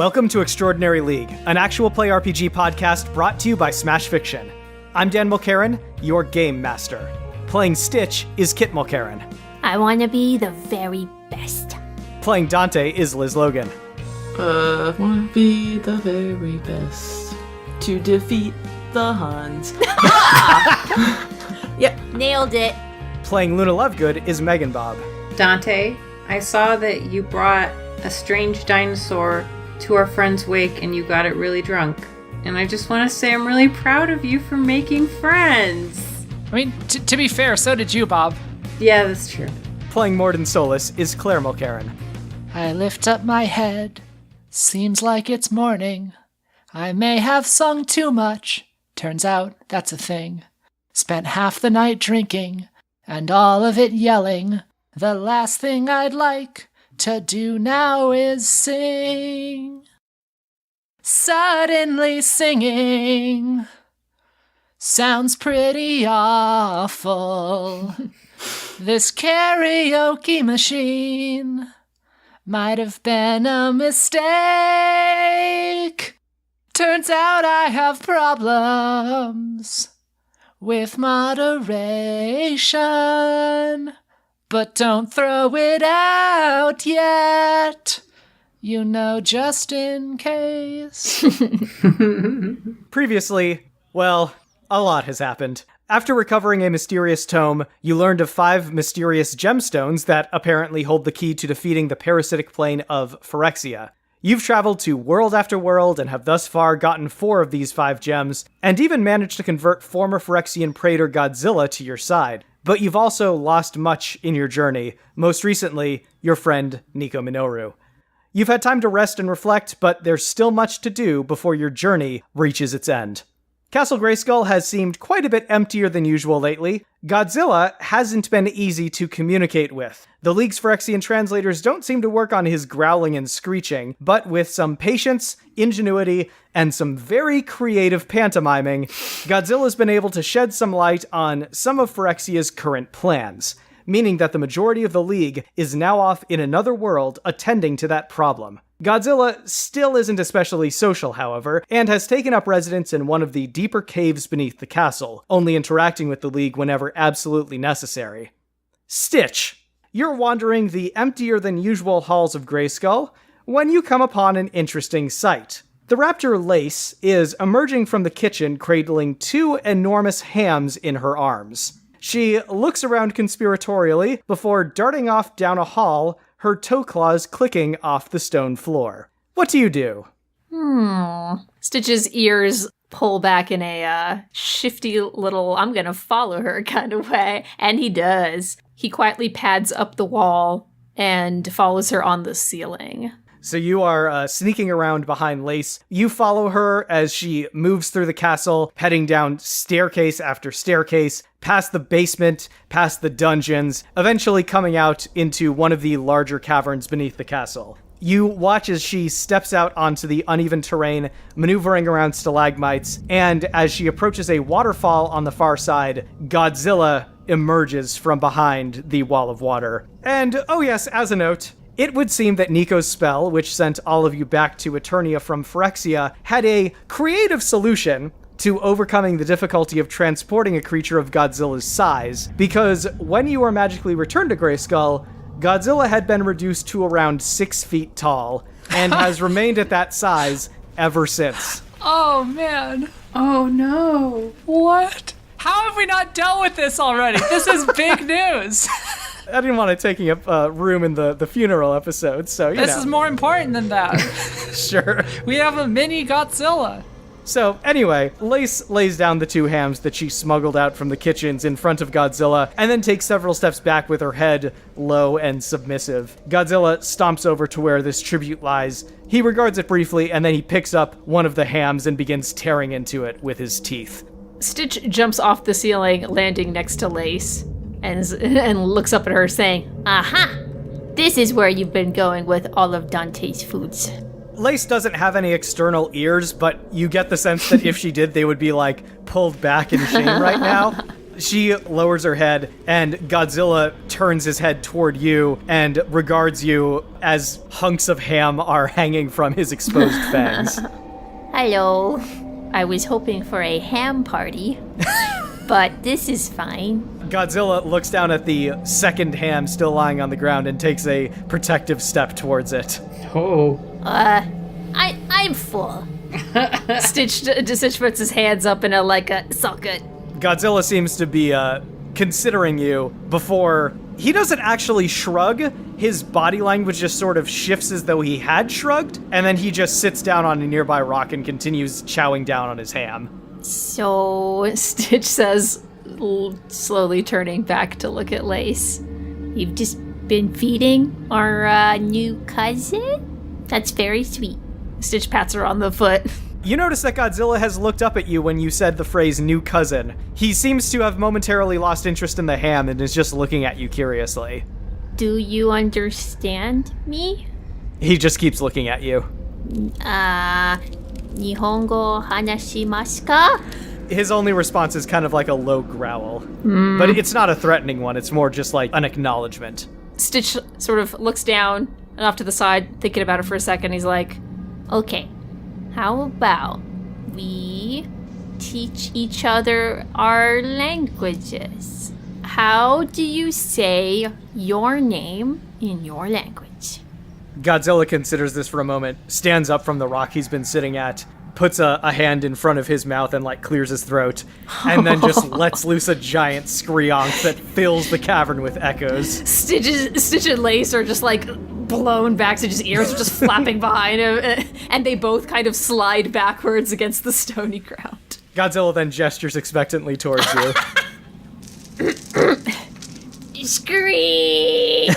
Welcome to Extraordinary League, an actual play RPG podcast brought to you by Smash Fiction. I'm Dan Mulkerin, your game master. Playing Stitch is Kit Mulkerin. I want to be the very best. Playing Dante is Liz Logan. I want to be the very best to defeat the Huns. Yep, nailed it. Playing Luna Lovegood is Megan Bob. Dante, I saw that you brought a strange dinosaur to our friend's wake and you got it really drunk. And I just want to say I'm really proud of you for making friends. I mean, to be fair, so did you, Bob. Yeah, that's true. Playing Mordin Solus is Claire Mulkerin. I lift up my head. Seems like it's morning. I may have sung too much. Turns out that's a thing. Spent half the night drinking, and all of it yelling. The last thing I'd like to do now is sing. Suddenly singing sounds pretty awful. This karaoke machine might have been a mistake. Turns out I have problems with moderation. But don't throw it out yet, you know, just in case. Previously, well, a lot has happened. After recovering a mysterious tome, you learned of 5 mysterious gemstones that apparently hold the key to defeating the parasitic plane of Phyrexia. You've traveled to world after world and have thus far gotten 4 of these 5 gems, and even managed to convert former Phyrexian praetor Godzilla to your side. But you've also lost much in your journey, most recently, your friend Nico Minoru. You've had time to rest and reflect, but there's still much to do before your journey reaches its end. Castle Grayskull has seemed quite a bit emptier than usual lately. Godzilla hasn't been easy to communicate with. The League's Phyrexian translators don't seem to work on his growling and screeching, but with some patience, ingenuity, and some very creative pantomiming, Godzilla's been able to shed some light on some of Phyrexia's current plans, meaning that the majority of the League is now off in another world attending to that problem. Godzilla still isn't especially social, however, and has taken up residence in one of the deeper caves beneath the castle, only interacting with the League whenever absolutely necessary. Stitch, you're wandering the emptier-than-usual halls of Grayskull when you come upon an interesting sight. The raptor Lace is emerging from the kitchen cradling 2 enormous hams in her arms. She looks around conspiratorially before darting off down a hall, her toe claws clicking off the stone floor. What do you do? Stitch's ears pull back in a shifty little, I'm gonna follow her kind of way. And he does. He quietly pads up the wall and follows her on the ceiling. So you are sneaking around behind Lace. You follow her as she moves through the castle, heading down staircase after staircase, past the basement, past the dungeons, eventually coming out into one of the larger caverns beneath the castle. You watch as she steps out onto the uneven terrain, maneuvering around stalagmites, and as she approaches a waterfall on the far side, Godzilla emerges from behind the wall of water. And, oh yes, as a note, it would seem that Nico's spell, which sent all of you back to Eternia from Phyrexia, had a creative solution to overcoming the difficulty of transporting a creature of Godzilla's size, because when you were magically returned to Grayskull, Godzilla had been reduced to around 6 feet tall, and has remained at that size ever since. Oh, man. Oh no. What? How have we not dealt with this already? This is big news. I didn't want it taking up room in the funeral episode, so, you know. This is more important than that. Sure. We have a mini Godzilla. So, anyway, Lace lays down the 2 hams that she smuggled out from the kitchens in front of Godzilla, and then takes several steps back with her head low and submissive. Godzilla stomps over to where this tribute lies. He regards it briefly, and then he picks up one of the hams and begins tearing into it with his teeth. Stitch jumps off the ceiling, landing next to Lace, and looks up at her saying, "Aha! This is where you've been going with all of Dante's foods." Lace doesn't have any external ears, but you get the sense that if she did, they would be, like, pulled back in shame right now. She lowers her head, and Godzilla turns his head toward you and regards you as hunks of ham are hanging from his exposed fangs. Hello. I was hoping for a ham party, but this is fine. Godzilla looks down at the second ham still lying on the ground and takes a protective step towards it. Oh. I'm full. Stitch puts his hands up in it's all good. Godzilla seems to be considering you before he doesn't actually shrug. His body language just sort of shifts as though he had shrugged, and then he just sits down on a nearby rock and continues chowing down on his ham. So, Stitch says, slowly turning back to look at Lace, you've just been feeding our new cousin? That's very sweet. Stitch pats her on the foot. You notice that Godzilla has looked up at you when you said the phrase new cousin. He seems to have momentarily lost interest in the ham and is just looking at you curiously. Do you understand me? He just keeps looking at you. Nihongo hanashimasu ka? His only response is kind of like a low growl. But it's not a threatening one, it's more just like an acknowledgement. Stitch sort of looks down and off to the side, thinking about it for a second. He's like, okay, how about we teach each other our languages? How do you say your name in your language? Godzilla considers this for a moment, stands up from the rock he's been sitting at, puts a hand in front of his mouth and like clears his throat, and then just lets loose a giant screonk that fills the cavern with echoes. Stitch and Lace are just like blown back, so his ears are just flapping behind him, and they both kind of slide backwards against the stony ground. Godzilla then gestures expectantly towards you. Scream!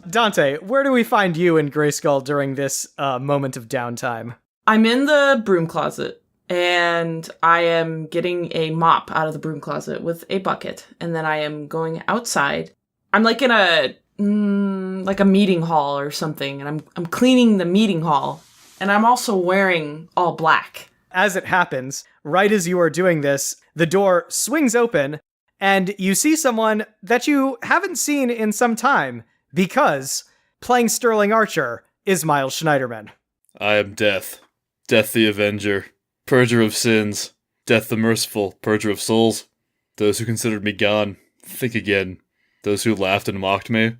Dante, where do we find you in Grayskull during this moment of downtime? I'm in the broom closet, and I am getting a mop out of the broom closet with a bucket, and then I am going outside. I'm like in a meeting hall or something, and I'm cleaning the meeting hall, and I'm also wearing all black. As it happens, right as you are doing this, the door swings open, and you see someone that you haven't seen in some time, because playing Sterling Archer is Miles Schneiderman. I am Death. Death the Avenger. Purger of sins. Death the merciful. Purger of souls. Those who considered me gone, think again. Those who laughed and mocked me,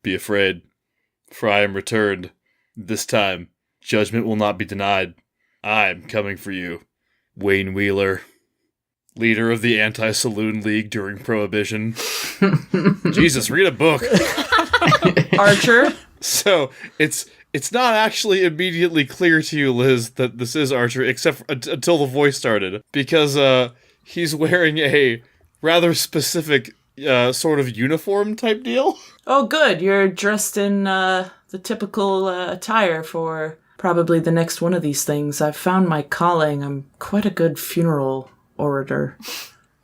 be afraid. For I am returned. This time, judgment will not be denied. I'm coming for you. Wayne Wheeler. Leader of the Anti-Saloon League during Prohibition. Jesus, read a book. Archer? So, it's not actually immediately clear to you, Liz, that this is Archer, except until the voice started. Because, he's wearing a rather specific, sort of uniform type deal. Oh, good. You're dressed in, the typical, attire for probably the next one of these things. I've found my calling. I'm quite a good funeral orator.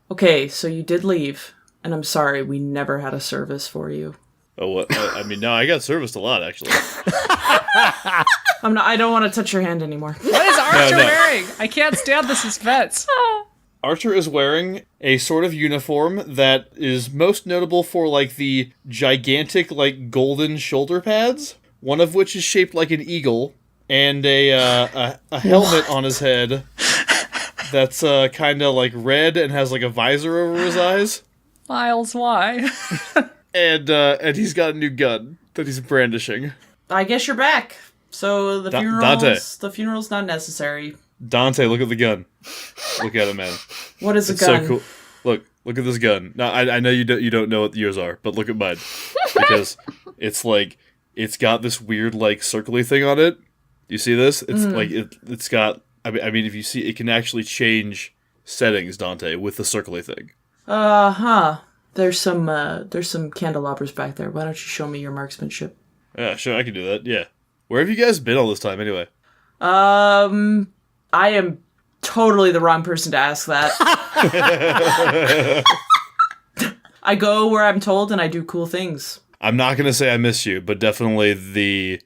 Okay, so you did leave, and I'm sorry we never had a service for you. Oh, what? No, I got serviced a lot, actually. I don't want to touch your hand anymore. What is Archer wearing? I can't stand the suspense. Archer is wearing a sort of uniform that is most notable for, like, the gigantic, like, golden shoulder pads, one of which is shaped like an eagle, and a helmet on his head that's kind of, like, red and has, like, a visor over his eyes. Miles, why? And he's got a new gun that he's brandishing. I guess you're back. So the funeral's not necessary. Dante, look at the gun. Look at it, man. What is a It's gun? so cool. Look at this gun. Now, I know you don't know what yours are, but look at mine. Because it's like, it's got this weird, like, circly thing on it. You see this? It's like, it's got, I mean, if you see, it can actually change settings, Dante, with the circly thing. There's some candelabras back there. Why don't you show me your marksmanship? Yeah, sure, I can do that, yeah. Where have you guys been all this time, anyway? I am totally the wrong person to ask that. I go where I'm told and I do cool things. I'm not gonna say I miss you, but definitely the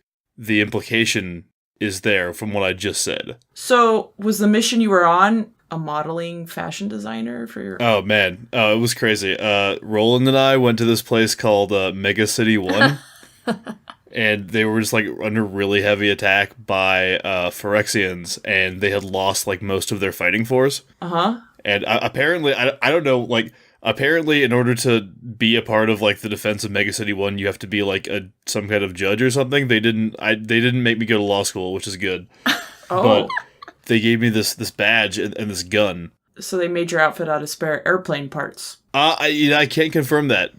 implication is there from what I just said. So, was the mission you were on a modeling fashion designer for your... Oh, man. Oh, it was crazy. Roland and I went to this place called Mega City 1. And they were just, like, under really heavy attack by Phyrexians. And they had lost, like, most of their fighting force. Uh-huh. And apparently, I don't know, like... Apparently, in order to be a part of like the defense of Mega City 1, you have to be like some kind of judge or something. They didn't make me go to law school, which is good. Oh. But they gave me this badge and this gun. So they made your outfit out of spare airplane parts. I can't confirm that.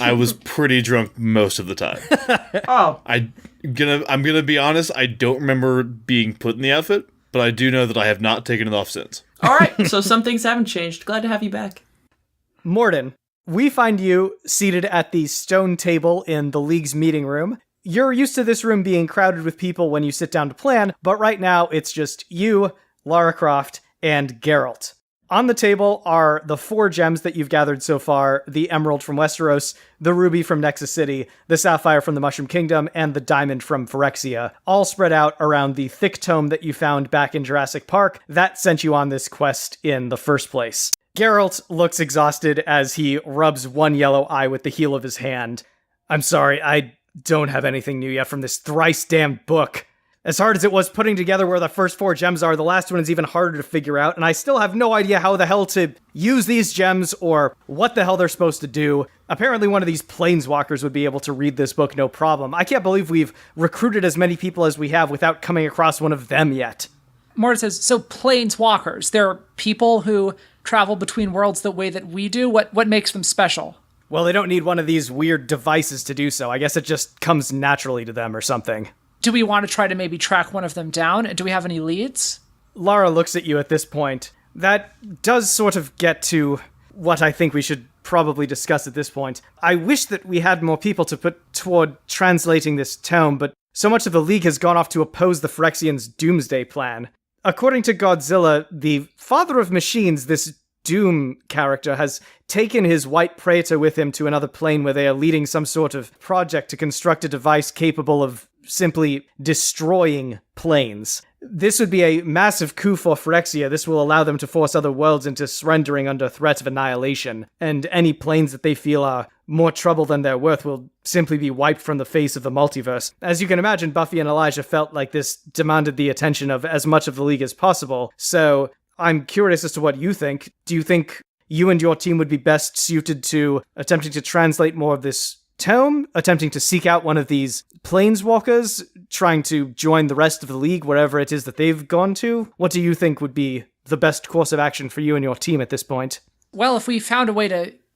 I was pretty drunk most of the time. Oh. I'm gonna be honest, I don't remember being put in the outfit, but I do know that I have not taken it off since. All right, so some things haven't changed. Glad to have you back. Mordin, we find you seated at the stone table in the League's meeting room. You're used to this room being crowded with people when you sit down to plan, but right now it's just you, Lara Croft, and Geralt. On the table are the 4 gems that you've gathered so far, the emerald from Westeros, the ruby from Nexus City, the sapphire from the Mushroom Kingdom, and the diamond from Phyrexia, all spread out around the thick tome that you found back in Jurassic Park that sent you on this quest in the first place. Geralt looks exhausted as he rubs one yellow eye with the heel of his hand. I'm sorry, I don't have anything new yet from this thrice damned book. As hard as it was putting together where the first 4 gems are, the last one is even harder to figure out, and I still have no idea how the hell to use these gems or what the hell they're supposed to do. Apparently one of these planeswalkers would be able to read this book no problem. I can't believe we've recruited as many people as we have without coming across one of them yet. Mordin says, so planeswalkers, they're people who travel between worlds the way that we do? What makes them special? Well, they don't need one of these weird devices to do so. I guess it just comes naturally to them or something. Do we want to try to maybe track one of them down? Do we have any leads? Lara looks at you at this point. That does sort of get to what I think we should probably discuss at this point. I wish that we had more people to put toward translating this tome, but so much of the League has gone off to oppose the Phyrexians' doomsday plan. According to Godzilla, the father of machines, this Doom character, has taken his white praetor with him to another plane where they are leading some sort of project to construct a device capable of simply destroying planes. This would be a massive coup for Phyrexia. This will allow them to force other worlds into surrendering under threat of annihilation, and any planes that they feel are more trouble than they're worth will simply be wiped from the face of the multiverse. As you can imagine, Buffy and Elijah felt like this demanded the attention of as much of the League as possible, so I'm curious as to what you think. Do you think you and your team would be best suited to attempting to translate more of this tome, attempting to seek out one of these planeswalkers, trying to join the rest of the League wherever it is that they've gone to? What do you think would be the best course of action for you and your team at this point? Well, if we found a way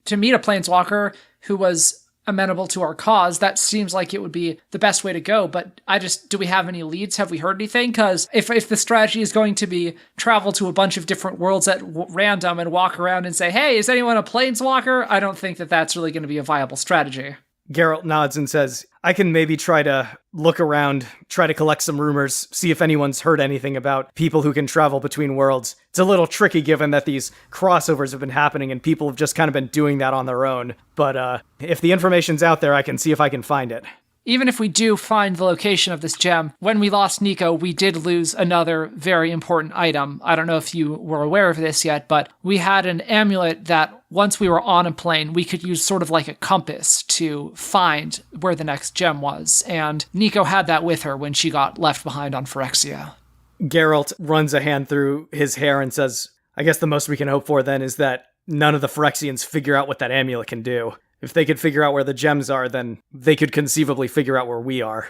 to meet a planeswalker who was amenable to our cause, that seems like it would be the best way to go. But do we have any leads? Have we heard anything? Because if the strategy is going to be travel to a bunch of different worlds at random and walk around and say, hey, is anyone a planeswalker? I don't think that that's really going to be a viable strategy. Geralt nods and says, I can maybe try to look around, try to collect some rumors, see if anyone's heard anything about people who can travel between worlds. It's a little tricky given that these crossovers have been happening and people have just kind of been doing that on their own. But if the information's out there, I can see if I can find it. Even if we do find the location of this gem, when we lost Nico, we did lose another very important item. I don't know if you were aware of this yet, but we had an amulet that once we were on a plane, we could use sort of like a compass to find where the next gem was. And Nico had that with her when she got left behind on Phyrexia. Geralt runs a hand through his hair and says, I guess the most we can hope for then is that none of the Phyrexians figure out what that amulet can do. If they could figure out where the gems are, then they could conceivably figure out where we are.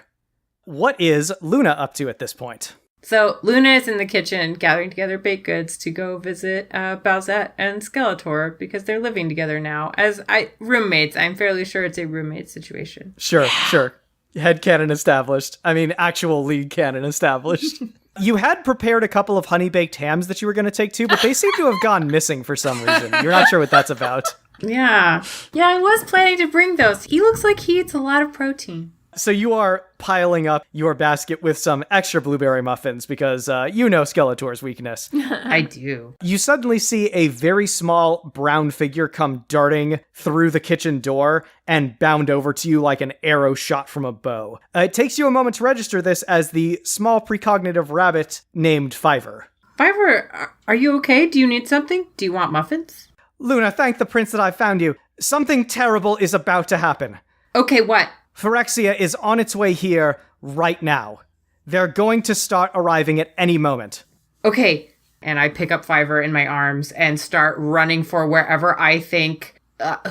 What is Luna up to at this point? So Luna is in the kitchen gathering together baked goods to go visit Bowsette and Skeletor because they're living together now as roommates. I'm fairly sure it's a roommate situation. Sure. Headcanon established. I mean, actual lead canon established. You had prepared a couple of honey-baked hams that you were going to take too, but they seem to have gone missing for some reason. You're not sure what that's about. Yeah, I was planning to bring those. He looks like he eats a lot of protein. So you are piling up your basket with some extra blueberry muffins because you know Skeletor's weakness. I do. You suddenly see a very small brown figure come darting through the kitchen door and bound over to you like an arrow shot from a bow. It takes you a moment to register this as the small precognitive rabbit named Fiver. Fiverr, are you okay? Do you need something? Do you want muffins? Luna, thank the prince that I found you. Something terrible is about to happen. Okay, what? Phyrexia is on its way here right now. They're going to start arriving at any moment. Okay. And I pick up Fiverr in my arms and start running for wherever I think...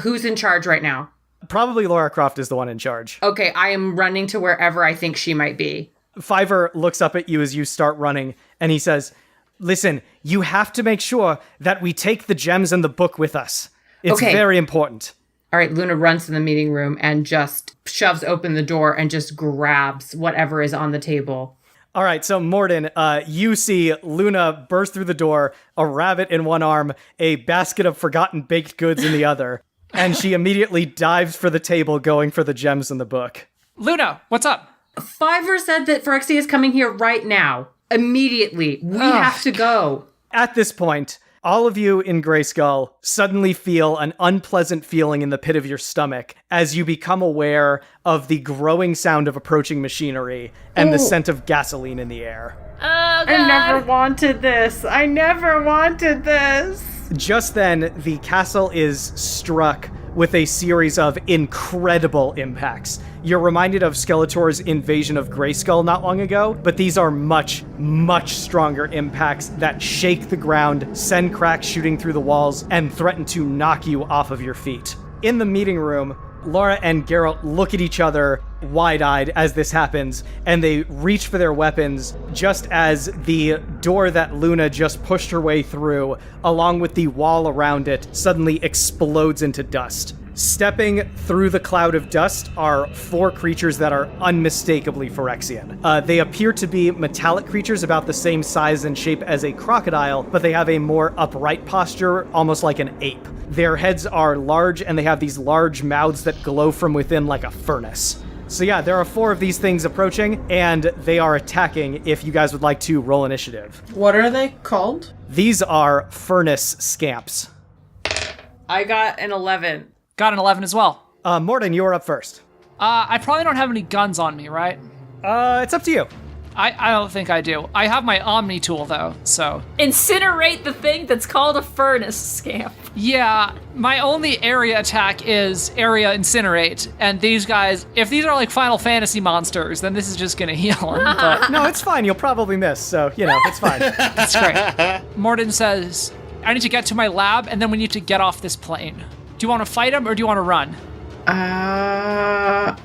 who's in charge right now? Probably Laura Croft is the one in charge. Okay, I am running to wherever I think she might be. Fiverr looks up at you as you start running, and he says, listen, you have to make sure that we take the gems and the book with us. It's very important. All right, Luna runs to the meeting room and just shoves open the door and just grabs whatever is on the table. All right, so Mordin, you see Luna burst through the door, a rabbit in one arm, a basket of forgotten baked goods in the other, and she immediately dives for the table going for the gems in the book. Luna, what's up? Fiverr said that Phyrexia is coming here right now. Immediately. We have to go. At this point, all of you in Greyskull suddenly feel an unpleasant feeling in the pit of your stomach as you become aware of the growing sound of approaching machinery and the scent of gasoline in the air. Oh, God. I never wanted this. I never wanted this. Just then, the castle is struck with a series of incredible impacts. You're reminded of Skeletor's invasion of Greyskull not long ago, but these are much, much stronger impacts that shake the ground, send cracks shooting through the walls, and threaten to knock you off of your feet. In the meeting room, Laura and Geralt look at each other wide-eyed as this happens, and they reach for their weapons just as the door that Luna just pushed her way through, along with the wall around it, suddenly explodes into dust. Stepping through the cloud of dust are 4 creatures that are unmistakably Phyrexian. They appear to be metallic creatures about the same size and shape as a crocodile, but they have a more upright posture, almost like an ape. Their heads are large, and they have these large mouths that glow from within like a furnace. So yeah, there are 4 of these things approaching, and they are attacking if you guys would like to roll initiative. What are they called? These are furnace scamps. I got an 11. Got an 11 as well. Mordin, you are up first. I probably don't have any guns on me, right? It's up to you. I don't think I do. I have my Omni tool, though, so... Incinerate the thing that's called a furnace scamp. Yeah, my only area attack is area incinerate, and these guys, if these are like Final Fantasy monsters, then this is just gonna heal them, but... No, it's fine. You'll probably miss, so, it's fine. That's great. Mordin says, I need to get to my lab, and then we need to get off this plane. Do you want to fight him, or do you want to run? I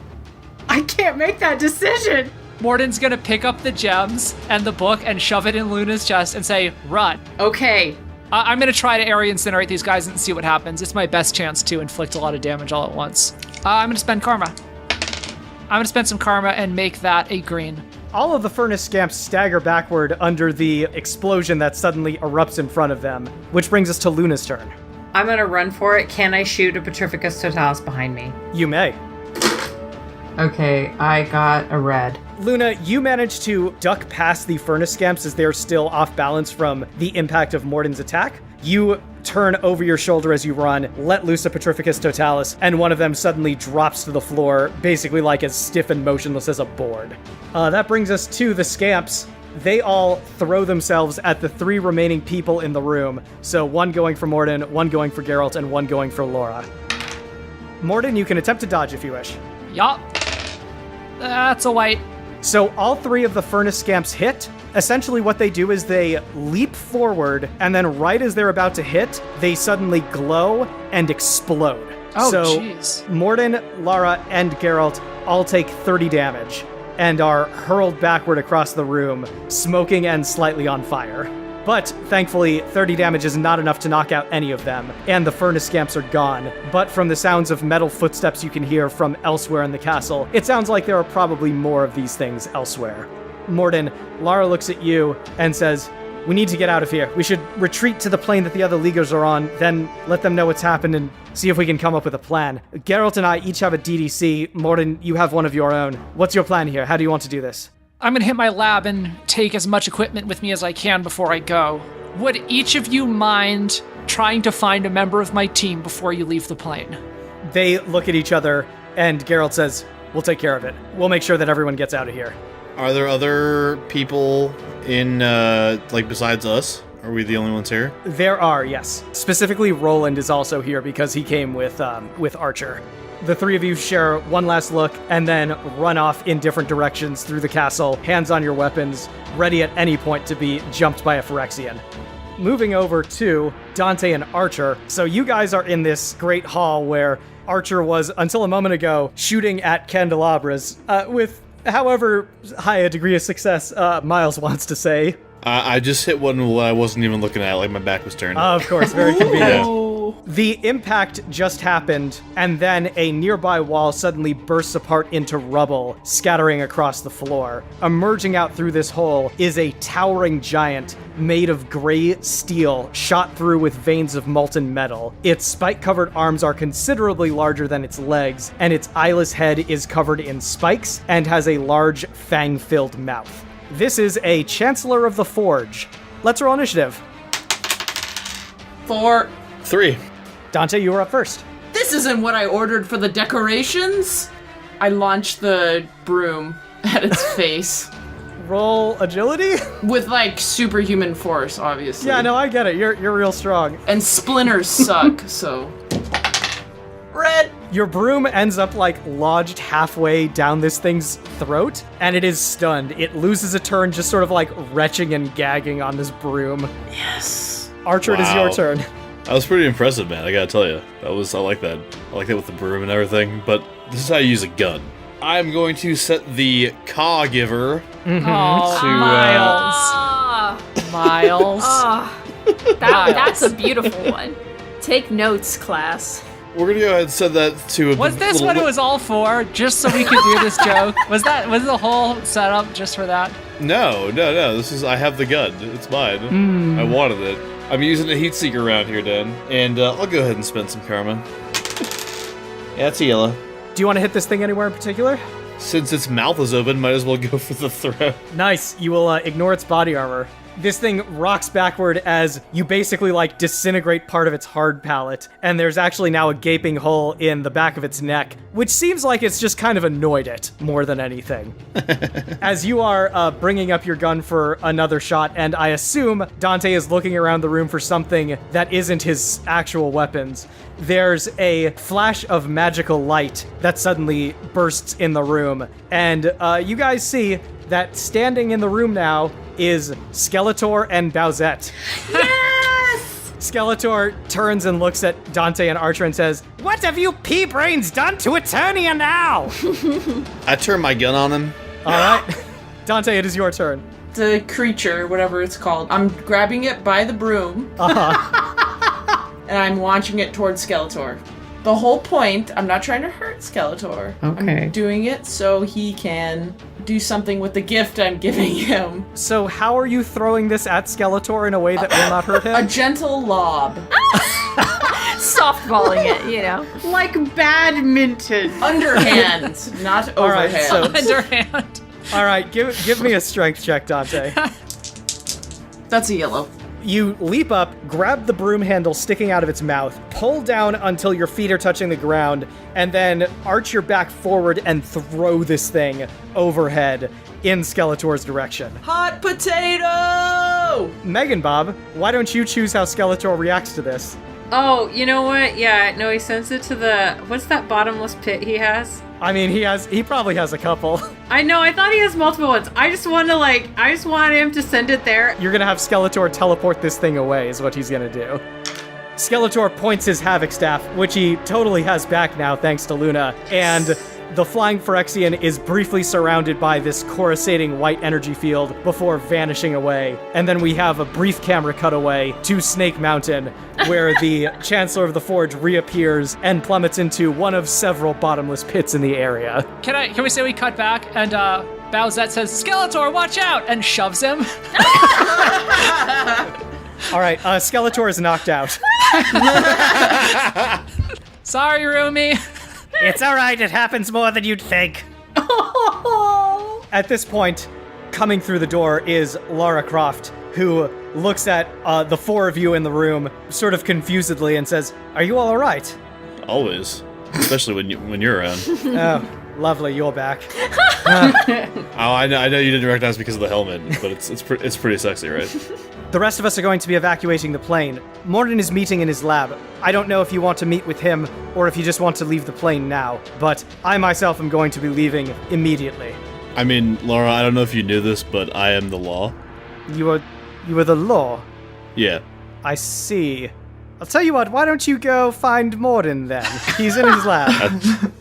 can't make that decision. Mordin's gonna pick up the gems and the book and shove it in Luna's chest and say, run. Okay. I'm gonna try to area incinerate these guys and see what happens. It's my best chance to inflict a lot of damage all at once. I'm gonna spend karma. I'm gonna spend some karma and make that a green. All of the furnace scamps stagger backward under the explosion that suddenly erupts in front of them, which brings us to Luna's turn. I'm gonna run for it. Can I shoot a Petrificus Totalis behind me? You may. Okay, I got a red. Luna, you managed to duck past the furnace scamps as they're still off balance from the impact of Mordin's attack. You turn over your shoulder as you run, let loose a Petrificus Totalis, and one of them suddenly drops to the floor, basically like as stiff and motionless as a board. That brings us to the scamps. They all throw themselves at the 3 remaining people in the room. So 1 going for Mordin, 1 going for Geralt, and 1 going for Laura. Mordin, you can attempt to dodge if you wish. Yup. That's a white. So all 3 of the furnace scamps hit. Essentially what they do is they leap forward, and then right as they're about to hit, they suddenly glow and explode. Oh, so jeez. Mordin, Lara, and Geralt all take 30 damage and are hurled backward across the room, smoking and slightly on fire. But, thankfully, 30 damage is not enough to knock out any of them, and the furnace scamps are gone. But from the sounds of metal footsteps you can hear from elsewhere in the castle, it sounds like there are probably more of these things elsewhere. Mordin, Lara looks at you and says, we need to get out of here. We should retreat to the plane that the other Leaguers are on, then let them know what's happened and see if we can come up with a plan. Geralt and I each have a DDC. Mordin, you have one of your own. What's your plan here? How do you want to do this? I'm gonna hit my lab and take as much equipment with me as I can before I go. Would each of you mind trying to find a member of my team before you leave the plane? They look at each other, and Geralt says, we'll take care of it. We'll make sure that everyone gets out of here. Are there other people in, besides us? Are we the only ones here? There are, yes. Specifically, Roland is also here because he came with Archer. The three of you share one last look and then run off in different directions through the castle, hands on your weapons, ready at any point to be jumped by a Phyrexian. Moving over to Dante and Archer. So you guys are in this great hall where Archer was, until a moment ago, shooting at candelabras, with however high a degree of success Miles wants to say. I just hit one when I wasn't even looking at it, like my back was turned. Of course, very convenient. Oh. The impact just happened, and then a nearby wall suddenly bursts apart into rubble, scattering across the floor. Emerging out through this hole is a towering giant made of gray steel, shot through with veins of molten metal. Its spike-covered arms are considerably larger than its legs, and its eyeless head is covered in spikes and has a large, fang-filled mouth. This is a Chancellor of the Forge. Let's roll initiative. 4. 3. Dante, you are up first. This isn't what I ordered for the decorations. I launched the broom at its face. Roll agility? With, like, superhuman force, obviously. Yeah, no, I get it. You're real strong. And splinters suck, so... Red! Your broom ends up, like, lodged halfway down this thing's throat, and it is stunned. It loses a turn just sort of, like, retching and gagging on this broom. Yes. Archer, it is your turn. That was pretty impressive, man, I gotta tell you. I like that. I like that with the broom and everything, but this is how you use a gun. I'm going to set the Caw Giver Oh, to, Miles. Miles. That's a beautiful one. Take notes, class. we're gonna go ahead and set that to a Was this what it was all for? Just so we could do this joke? Was the whole setup just for that? No. This is, I have the gun. It's mine. I wanted it. I'm using a heat seeker around here, Dan, and I'll go ahead and spend some karma. Yeah, it's a yellow. Do you want to hit this thing anywhere in particular? Since its mouth is open, might as well go for the throat. Nice. You will ignore its body armor. This thing rocks backward as you basically, like, disintegrate part of its hard palate, and there's actually now a gaping hole in the back of its neck, which seems like it's just kind of annoyed it more than anything. As you are bringing up your gun for another shot, and I assume Dante is looking around the room for something that isn't his actual weapons, there's a flash of magical light that suddenly bursts in the room, and you guys see that standing in the room now is Skeletor and Bowsette. Yes! Skeletor turns and looks at Dante and Archer and says, "What have you pea-brains done to Eternia now?" I turn my gun on him. All right. Dante, it is your turn. The creature, whatever it's called, I'm grabbing it by the broom, and I'm launching it towards Skeletor. The whole point, I'm not trying to hurt Skeletor. Okay. I'm doing it so he can do something with the gift I'm giving him. So how are you throwing this at Skeletor in a way that will not hurt A him? gentle lob. Softballing it, you know. Like badminton. Underhand, not All right, overhand. so- Underhand. All right, give me a strength check, Dante. That's a yellow. You leap up, grab the broom handle sticking out of its mouth, pull down until your feet are touching the ground, and then arch your back forward and throw this thing overhead in Skeletor's direction. Hot potato! Megan Bob, why don't you choose how Skeletor reacts to this? Oh, you know what? Yeah, no, he sends it to the... What's that bottomless pit he has? I mean, he probably has a couple. I know, I thought he has multiple ones. I just want him to send it there. You're gonna have Skeletor teleport this thing away is what he's gonna do. Skeletor points his Havoc Staff, which he totally has back now thanks to Luna, and the flying Phyrexian is briefly surrounded by this coruscating white energy field before vanishing away. And then we have a brief camera cutaway to Snake Mountain, where the Chancellor of the Forge reappears and plummets into one of several bottomless pits in the area. Can we say we cut back and Bowsette says, "Skeletor, watch out!" and shoves him? All right, Skeletor is knocked out. Sorry, Rumi. It's all right, it happens more than you'd think. At this point, coming through the door is Lara Croft, who looks at the four of you in the room sort of confusedly and says, "Are you all right?" Always. Especially when you're around. Oh, Lovely, you're back. Oh, I know you didn't recognize because of the helmet, but it's pretty sexy, right? The rest of us are going to be evacuating the plane. Mordin is meeting in his lab. I don't know if you want to meet with him or if you just want to leave the plane now, but I myself am going to be leaving immediately. I mean, Laura, I don't know if you knew this, but I am the law. You are the law. Yeah. I see. I'll tell you what, why don't you go find Mordin then? He's in his lab.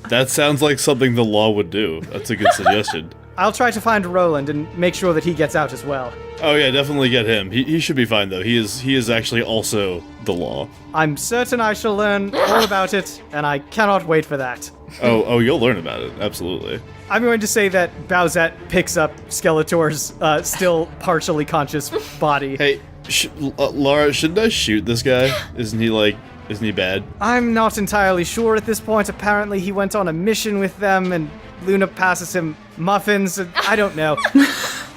That sounds like something the law would do. That's a good suggestion. I'll try to find Roland and make sure that he gets out as well. Oh yeah, definitely get him. He should be fine though. He is actually also the law. I'm certain I shall learn all about it, and I cannot wait for that. Oh, you'll learn about it. Absolutely. I'm going to say that Bowsette picks up Skeletor's still partially conscious body. Hey, Laura, shouldn't I shoot this guy? Isn't he bad? I'm not entirely sure at this point. Apparently he went on a mission with them, and Luna passes him muffins, and I don't know.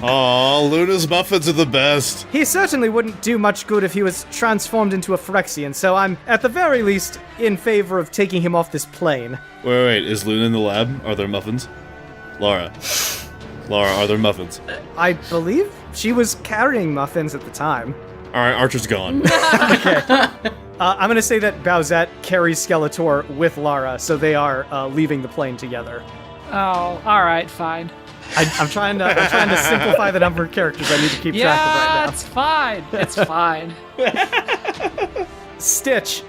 Aw, Luna's muffins are the best. He certainly wouldn't do much good if he was transformed into a Phyrexian, so I'm, at the very least, in favor of taking him off this plane. Wait, is Luna in the lab? Are there muffins? Laura, are there muffins? I believe she was carrying muffins at the time. Alright, Archer's gone. I'm going to say that Bowsette carries Skeletor with Lara, so they are leaving the plane together. Oh, alright, fine. I'm trying to simplify the number of characters I need to keep track of right now. It's fine. It's fine. Stitch,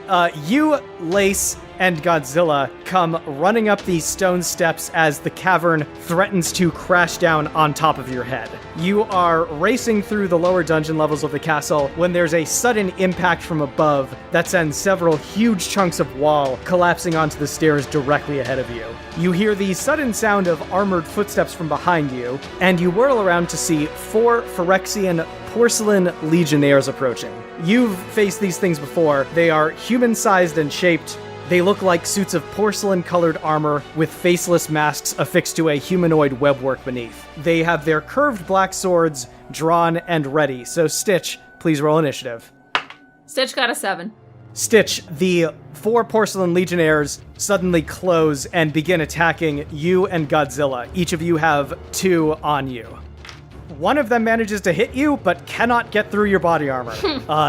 you, Lace, and Godzilla come running up these stone steps as the cavern threatens to crash down on top of your head. You are racing through the lower dungeon levels of the castle when there's a sudden impact from above that sends several huge chunks of wall collapsing onto the stairs directly ahead of you. You hear the sudden sound of armored footsteps from behind you, and you whirl around to see 4 Phyrexian porcelain legionnaires approaching. You've faced these things before. They are human-sized and shaped. They look like suits of porcelain-colored armor with faceless masks affixed to a humanoid webwork beneath. They have their curved black swords drawn and ready, so Stitch, please roll initiative. Stitch got a 7. Stitch, the 4 porcelain legionnaires suddenly close and begin attacking you and Godzilla. Each of you have 2 on you. One of them manages to hit you, but cannot get through your body armor.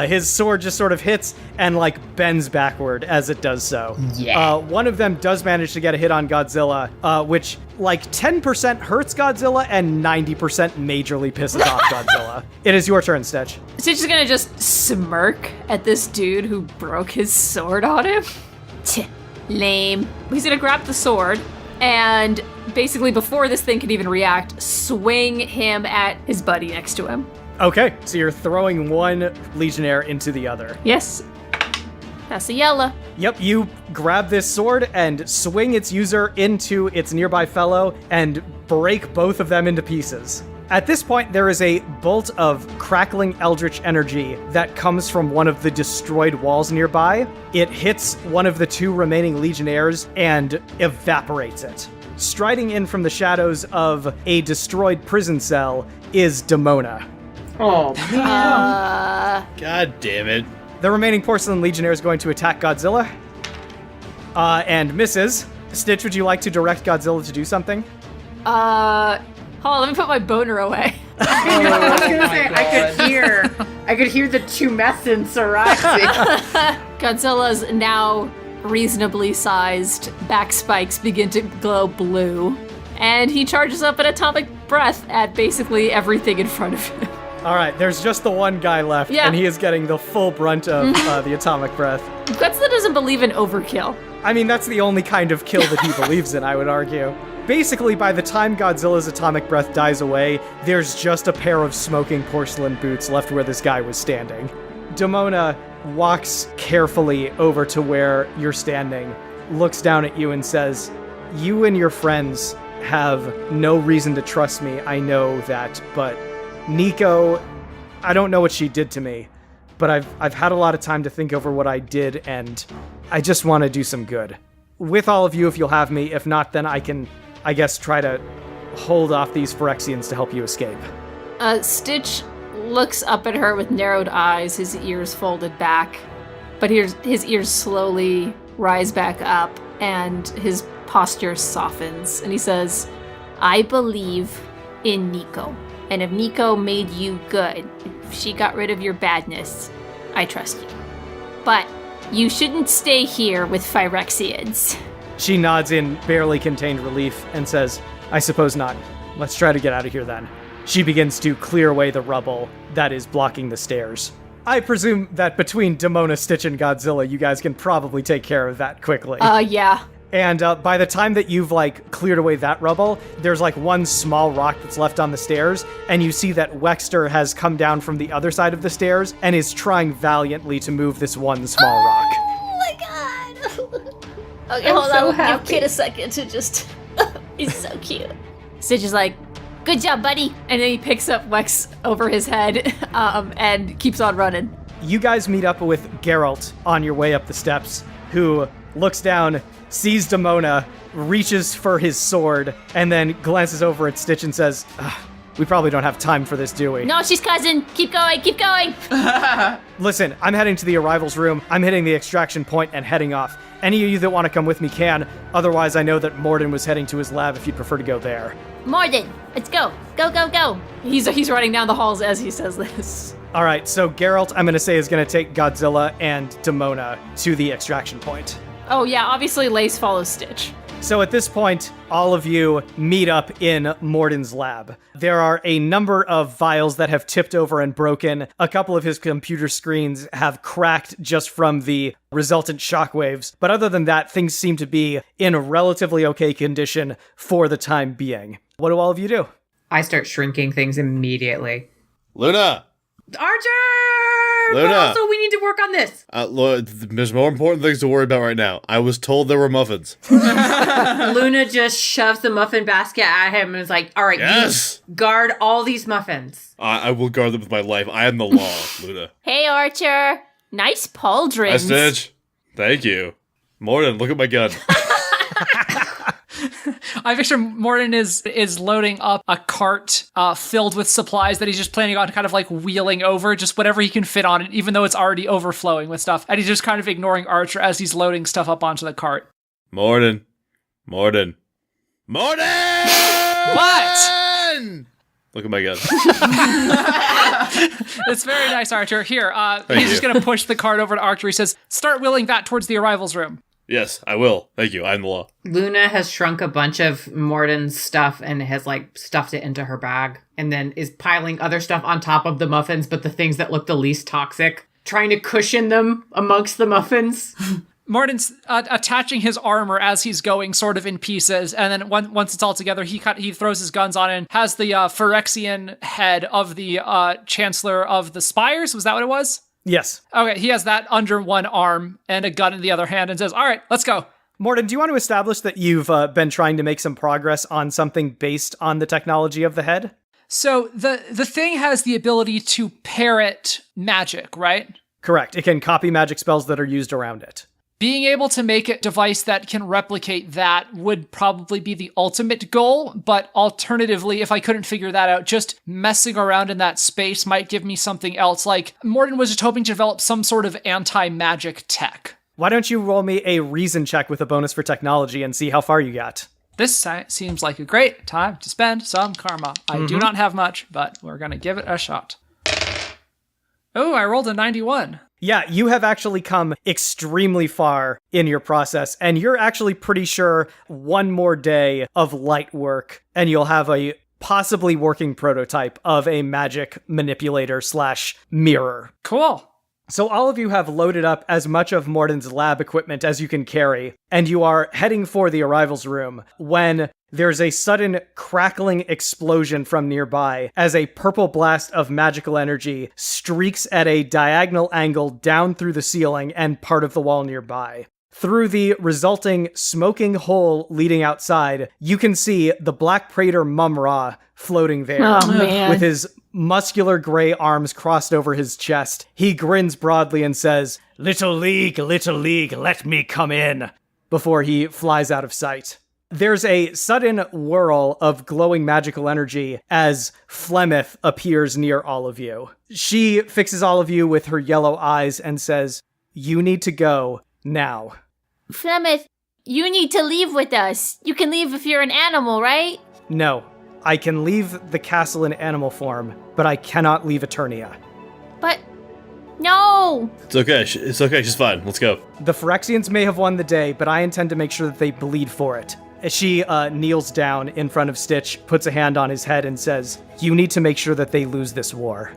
His sword just sort of hits and, bends backward as it does so. Yeah. One of them does manage to get a hit on Godzilla, which, 10% hurts Godzilla and 90% majorly pisses off Godzilla. It is your turn, Stitch. Stitch is gonna just smirk at this dude who broke his sword on him. Lame. He's gonna grab the sword and basically, before this thing can even react, swing him at his buddy next to him. Okay, so you're throwing one Legionnaire into the other. Yes. That's a yellow. Yep, you grab this sword and swing its user into its nearby fellow and break both of them into pieces. At this point, there is a bolt of crackling eldritch energy that comes from one of the destroyed walls nearby. It hits one of the 2 remaining Legionnaires and evaporates it. Striding in from the shadows of a destroyed prison cell is Demona. Oh, man. God damn it. The remaining Porcelain Legionnaire is going to attack Godzilla. And misses. Stitch, would you like to direct Godzilla to do something? Hold on, let me put my boner away. I was gonna say, I could hear the tumescence arising. Godzilla's now reasonably sized back spikes begin to glow blue, and he charges up an atomic breath at basically everything in front of him. All right, there's just the one guy left, Yeah. and he is getting the full brunt of the atomic breath. Godzilla doesn't believe in overkill. I mean, that's the only kind of kill that he believes in, I would argue. Basically, by the time Godzilla's atomic breath dies away, there's just a pair of smoking porcelain boots left where this guy was standing. Demona walks carefully over to where you're standing, looks down at you and says, "You and your friends have no reason to trust me, I know that, but Nico, I don't know what she did to me, but I've had a lot of time to think over what I did, and I just want to do some good. With all of you, if you'll have me. If not, then I can, I guess, try to hold off these Phyrexians to help you escape." Stitch looks up at her with narrowed eyes, his ears folded back, but his ears slowly rise back up, and his posture softens, and he says, I believe in Nico. And if Nico made you good, if she got rid of your badness, I trust you. But you shouldn't stay here with Phyrexians. She nods in barely contained relief and says, I suppose not. Let's try to get out of here then. She begins to clear away the rubble that is blocking the stairs. I presume that between Demona, Stitch, and Godzilla, you guys can probably take care of that quickly. Yeah. And by the time that you've, cleared away that rubble, there's, one small rock that's left on the stairs, and you see that Wexter has come down from the other side of the stairs and is trying valiantly to move this one small rock. Oh my god! Okay, I'm hold so on. happy. Give Kid a second to just... He's so cute. Stitch is like, good job, buddy! And then he picks up Wex over his head and keeps on running. You guys meet up with Geralt on your way up the steps, who looks down, sees Demona, reaches for his sword, and then glances over at Stitch and says, we probably don't have time for this, do we? No, she's cousin. Keep going, keep going. Listen, I'm heading to the arrivals room, I'm hitting the extraction point and heading off. Any of you that want to come with me can, otherwise I know that Mordin was heading to his lab if you'd prefer to go there. Mordin, let's go. Go, go, go. He's running down the halls as he says this. All right, so Geralt, I'm going to say, is going to take Godzilla and Demona to the extraction point. Oh yeah, obviously Lace follows Stitch. So at this point, all of you meet up in Mordin's lab. There are a number of vials that have tipped over and broken. A couple of his computer screens have cracked just from the resultant shockwaves. But other than that, things seem to be in a relatively okay condition for the time being. What do all of you do? I start shrinking things immediately. Luna! Archer! Luna! But also, we need to work on this. There's more important things to worry about right now. I was told there were muffins. Luna just shoves the muffin basket at him and is like, all right, Yes! you guard all these muffins. I will guard them with my life. I am the law, Luna. Hey, Archer. Nice Hi, pauldrons. Stitch. Thank you. Mordin, look at my gun. I picture Mordin is loading up a cart filled with supplies that he's just planning on kind of wheeling over, just whatever he can fit on it, even though it's already overflowing with stuff. And he's just kind of ignoring Archer as he's loading stuff up onto the cart. Mordin. What? Look at my gun. It's very nice, Archer. Here, Thank he's just you. going to push the cart over to Archer. He says, start wheeling that towards the arrivals room. Yes, I will. Thank you. I am the law. Luna has shrunk a bunch of Mordin's stuff and has stuffed it into her bag and then is piling other stuff on top of the muffins, but the things that look the least toxic, trying to cushion them amongst the muffins. Mordin's attaching his armor as he's going sort of in pieces, and then once it's all together, he throws his guns on and has the Phyrexian head of the Chancellor of the Spires. Was that what it was? Yes. Okay, he has that under one arm and a gun in the other hand and says, all right, let's go. Mordin, do you want to establish that you've been trying to make some progress on something based on the technology of the head? So the thing has the ability to parrot magic, right? Correct. It can copy magic spells that are used around it. Being able to make a device that can replicate that would probably be the ultimate goal, but alternatively, if I couldn't figure that out, just messing around in that space might give me something else. Mordin was just hoping to develop some sort of anti-magic tech. Why don't you roll me a reason check with a bonus for technology and see how far you got? This seems like a great time to spend some karma. I do not have much, but we're going to give it a shot. Oh, I rolled a 91. Yeah, you have actually come extremely far in your process, and you're actually pretty sure one more day of light work, and you'll have a possibly working prototype of a magic manipulator / mirror. Cool. So all of you have loaded up as much of Mordin's lab equipment as you can carry, and you are heading for the arrivals room when there's a sudden crackling explosion from nearby as a purple blast of magical energy streaks at a diagonal angle down through the ceiling and part of the wall nearby. Through the resulting smoking hole leading outside, you can see the Black Praetor mumm-ra floating there. Oh, man. With his muscular gray arms crossed over his chest. He grins broadly and says, little league, let me come in," before he flies out of sight. There's a sudden whirl of glowing magical energy as Flemeth appears near all of you. She fixes all of you with her yellow eyes and says, "You need to go now." Flemeth, You need to leave with us. You can leave if you're an animal, right? No, I can leave the castle in animal form, but I cannot leave Eternia. But no. It's okay. It's okay. She's fine. Let's go. The Phyrexians may have won the day, but I intend to make sure that they bleed for it. She kneels down in front of Stitch, puts a hand on his head, and says, "You need to make sure that they lose this war."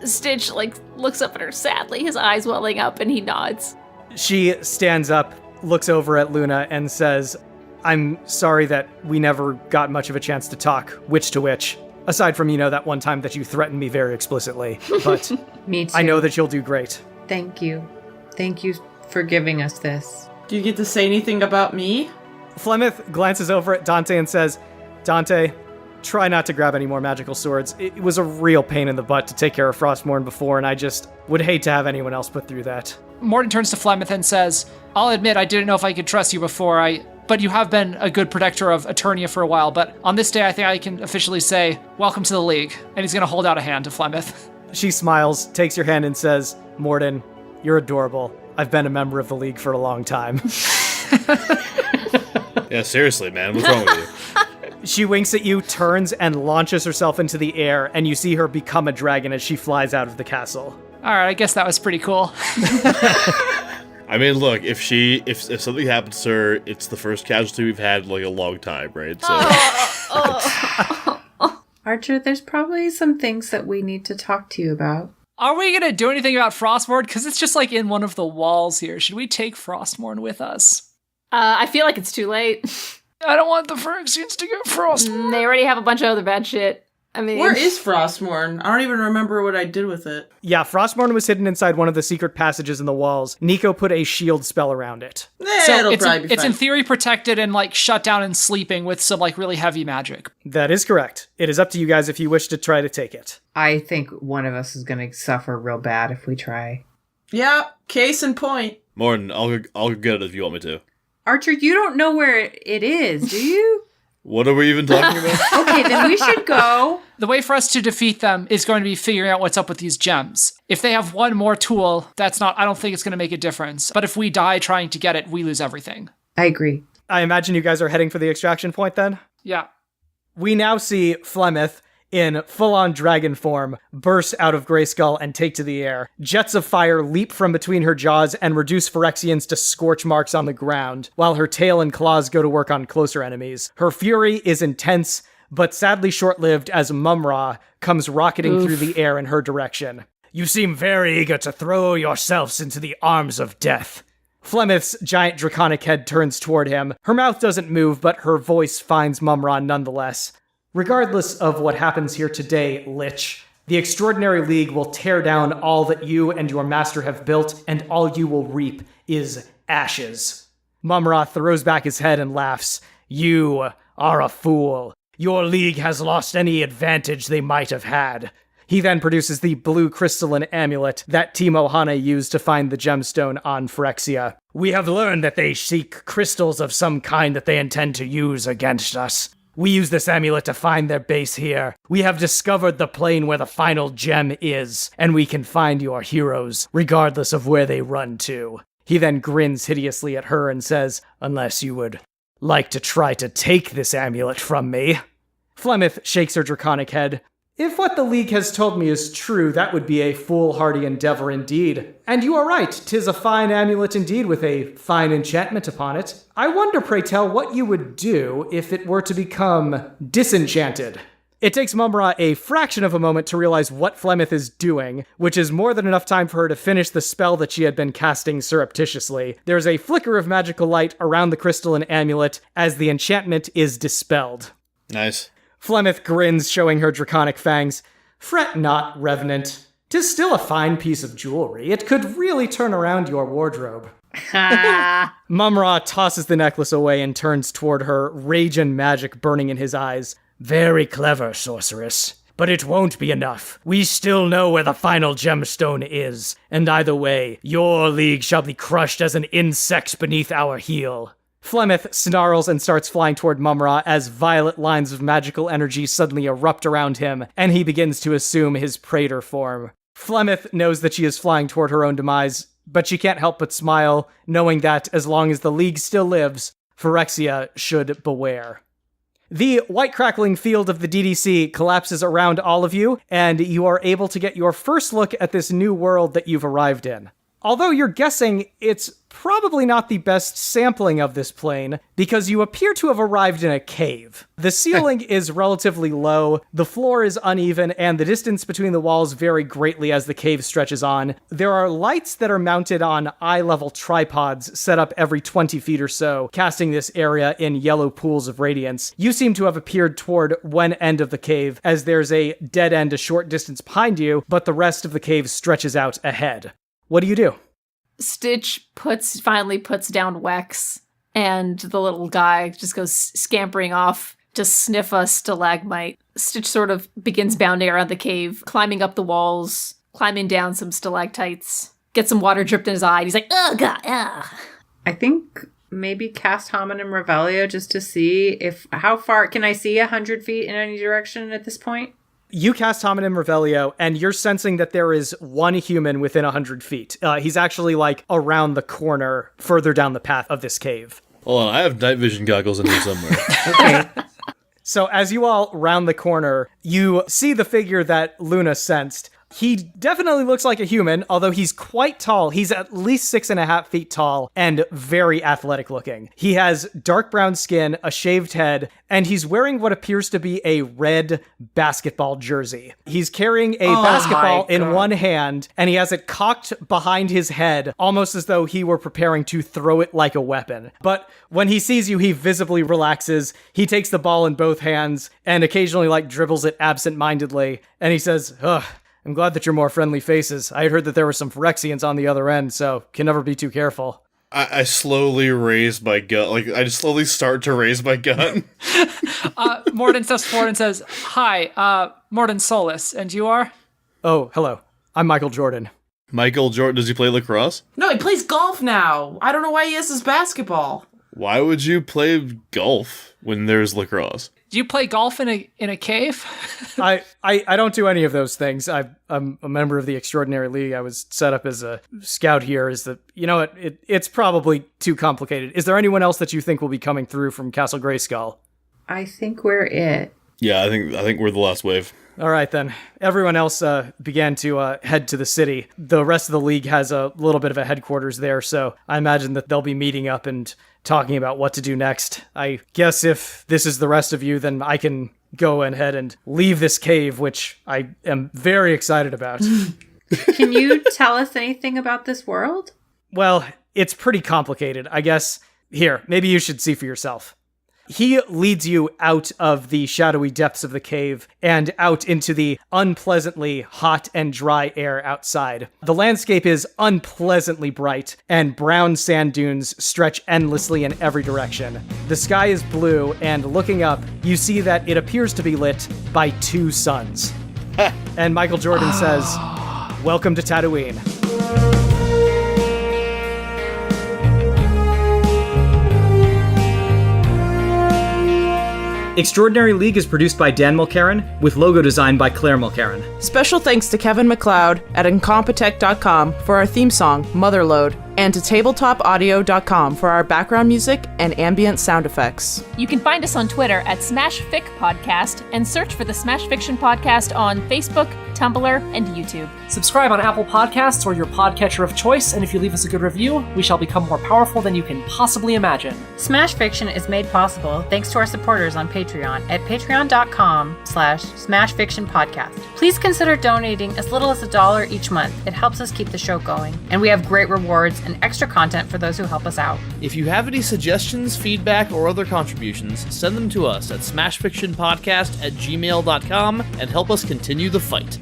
Stitch, looks up at her sadly, his eyes welling up, and he nods. She stands up, looks over at Luna, and says, "I'm sorry that we never got much of a chance to talk, witch to witch. Aside from, that one time that you threatened me very explicitly. But Me too. I know that you'll do great." Thank you. Thank you for giving us this. Do you get to say anything about me? Flemeth glances over at Dante and says, "Dante, try not to grab any more magical swords. It was a real pain in the butt to take care of Frostmourne before, and I just would hate to have anyone else put through that." Mordin turns to Flemeth and says, I'll admit I didn't know if I could trust you before, but you have been a good protector of Eternia for a while, but on this day I think I can officially say, welcome to the League. And he's going to hold out a hand to Flemeth. She smiles, takes your hand, and says, "Mordin, you're adorable. I've been a member of the League for a long time." Yeah, seriously, man. What's wrong with you? She winks at you, turns, and launches herself into the air, and you see her become a dragon as she flies out of the castle. All right, I guess that was pretty cool. I mean, look, if something happens to her, it's the first casualty we've had in a long time, right? So Archer, there's probably some things that we need to talk to you about. Are we going to do anything about Frostmourne? Because it's just in one of the walls here. Should we take Frostmourne with us? I feel like it's too late. I don't want the Phyrexians to get Frostmourne. They already have a bunch of other bad shit. I mean, Where is Frostmourne? I don't even remember what I did with it. Yeah, Frostmourne was hidden inside one of the secret passages in the walls. Nico put a shield spell around it. It'll probably be it's fine. in theory protected and shut down and sleeping with some really heavy magic. That is correct. It is up to you guys if you wish to try to take it. I think one of us is going to suffer real bad if we try. Yeah, case in point. Morton, I'll go get it if you want me to. Archer, you don't know where it is, do you? What are we even talking about? Okay, then we should go. The way for us to defeat them is going to be figuring out what's up with these gems. If they have one more tool, I don't think it's going to make a difference. But if we die trying to get it, we lose everything. I agree. I imagine you guys are heading for the extraction point then? Yeah. We now see Flemeth, in full-on dragon form, burst out of Greyskull and take to the air. Jets of fire leap from between her jaws and reduce Phyrexians to scorch marks on the ground, while her tail and claws go to work on closer enemies. Her fury is intense, but sadly short-lived as mumm-ra comes rocketing through the air in her direction. "You seem very eager to throw yourselves into the arms of death." Flemeth's giant draconic head turns toward him. Her mouth doesn't move, but her voice finds mumm-ra nonetheless. "Regardless of what happens here today, Lich, the Extraordinary League will tear down all that you and your master have built, and all you will reap is ashes." Mumm-ra throws back his head and laughs. "You are a fool. Your league has lost any advantage they might have had." He then produces the blue crystalline amulet that Team Ohana used to find the gemstone on Phyrexia. "We have learned that they seek crystals of some kind that they intend to use against us. We use this amulet to find their base here. We have discovered the plane where the final gem is, and we can find your heroes, regardless of where they run to." He then grins hideously at her and says, "Unless you would like to try to take this amulet from me." Flemeth shakes her draconic head. "If what the League has told me is true, that would be a foolhardy endeavor indeed. And you are right, 'tis a fine amulet indeed with a fine enchantment upon it. I wonder, pray tell, what you would do if it were to become disenchanted." It takes mumm-ra a fraction of a moment to realize what Flemeth is doing, which is more than enough time for her to finish the spell that she had been casting surreptitiously. There's a flicker of magical light around the crystalline amulet as the enchantment is dispelled. Nice. Flemeth grins, showing her draconic fangs. "Fret not, Revenant. 'Tis still a fine piece of jewelry. It could really turn around your wardrobe." Mumm-ra tosses the necklace away and turns toward her, rage and magic burning in his eyes. "Very clever, sorceress. But it won't be enough. We still know where the final gemstone is, and either way, your league shall be crushed as an insect beneath our heel." Flemeth snarls and starts flying toward mumm-ra as violet lines of magical energy suddenly erupt around him, and he begins to assume his praetor form. Flemeth knows that she is flying toward her own demise, but she can't help but smile, knowing that as long as the League still lives, Phyrexia should beware. The white crackling field of the DDC collapses around all of you, and you are able to get your first look at this new world that you've arrived in. Although you're guessing it's probably not the best sampling of this plane, because you appear to have arrived in a cave. The ceiling is relatively low, the floor is uneven, and the distance between the walls vary greatly as the cave stretches on. There are lights that are mounted on eye-level tripods set up every 20 feet or so, casting this area in yellow pools of radiance. You seem to have appeared toward one end of the cave, as there's a dead end a short distance behind you, but the rest of the cave stretches out ahead. What do you do? Stitch finally puts down Wex, and the little guy just goes scampering off to sniff a stalagmite. Stitch sort of begins bounding around the cave, climbing up the walls, climbing down some stalactites, gets some water dripped in his eye, and he's like, oh god, ah. I think maybe cast Hominem Revelio just to see how far can I see 100 feet in any direction at this point? You cast Hominem Revelio, and you're sensing that there is one human within 100 feet. He's actually, around the corner, further down the path of this cave. Hold on, I have night vision goggles in here somewhere. Okay. So as you all round the corner, you see the figure that Luna sensed. He definitely looks like a human, although he's quite tall. He's at least 6.5 feet tall and very athletic looking. He has dark brown skin, a shaved head, and he's wearing what appears to be a red basketball jersey. He's carrying a basketball in one hand, and he has it cocked behind his head, almost as though he were preparing to throw it like a weapon. But when he sees you, he visibly relaxes. He takes the ball in both hands and occasionally dribbles it absent-mindedly, and he says, ugh. I'm glad that you're more friendly faces. I had heard that there were some Phyrexians on the other end, so can never be too careful. I slowly raise my gun. I just slowly start to raise my gun. Mordin steps forward and says, hi, Mordin Solis, and you are? Oh, hello. I'm Michael Jordan. Michael Jordan, does he play lacrosse? No, he plays golf now. I don't know why he has his basketball. Why would you play golf when there's lacrosse? Do you play golf in a cave? I don't do any of those things. I'm a member of the Extraordinary League. I was set up as a scout here. It's probably too complicated. Is there anyone else that you think will be coming through from Castle Grayskull? I think we're it. Yeah, I think we're the last wave. All right, then. Everyone else began to head to the city. The rest of the league has a little bit of a headquarters there, so I imagine that they'll be meeting up and talking about what to do next. I guess if this is the rest of you, then I can go ahead and leave this cave, which I am very excited about. Can you tell us anything about this world? Well, it's pretty complicated, I guess. Here, maybe you should see for yourself. He leads you out of the shadowy depths of the cave and out into the unpleasantly hot and dry air outside. The landscape is unpleasantly bright, and brown sand dunes stretch endlessly in every direction. The sky is blue, and looking up, you see that it appears to be lit by 2 suns. And Michael Jordan says, welcome to Tatooine. Extraordinary League is produced by Dan Mulkerin, with logo design by Claire Mulkerin. Special thanks to Kevin MacLeod at Incompetech.com for our theme song, Motherload, and to TabletopAudio.com for our background music and ambient sound effects. You can find us on Twitter at SmashFic Podcast and search for the Smash Fiction Podcast on Facebook, Tumblr, and YouTube. Subscribe on Apple Podcasts or your podcatcher of choice, and if you leave us a good review, we shall become more powerful than you can possibly imagine. Smash Fiction is made possible thanks to our supporters on Patreon at patreon.com/smashfictionpodcast. Please consider donating as little as $1 each month. It helps us keep the show going, and we have great rewards and extra content for those who help us out. If you have any suggestions, feedback, or other contributions, send them to us at smashfictionpodcast@gmail.com and help us continue the fight.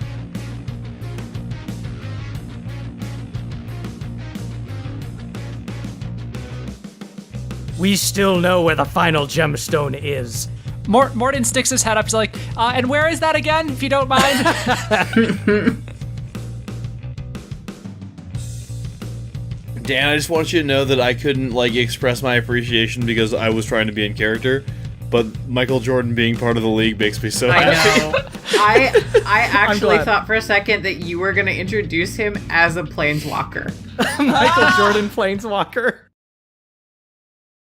We still know where the final gemstone is. Mordin sticks his head up. He's like, and where is that again, if you don't mind? Dan, I just want you to know that I couldn't express my appreciation because I was trying to be in character, but Michael Jordan being part of the league makes me so happy. I know. I actually thought for a second that you were going to introduce him as a planeswalker. Michael Jordan Planeswalker.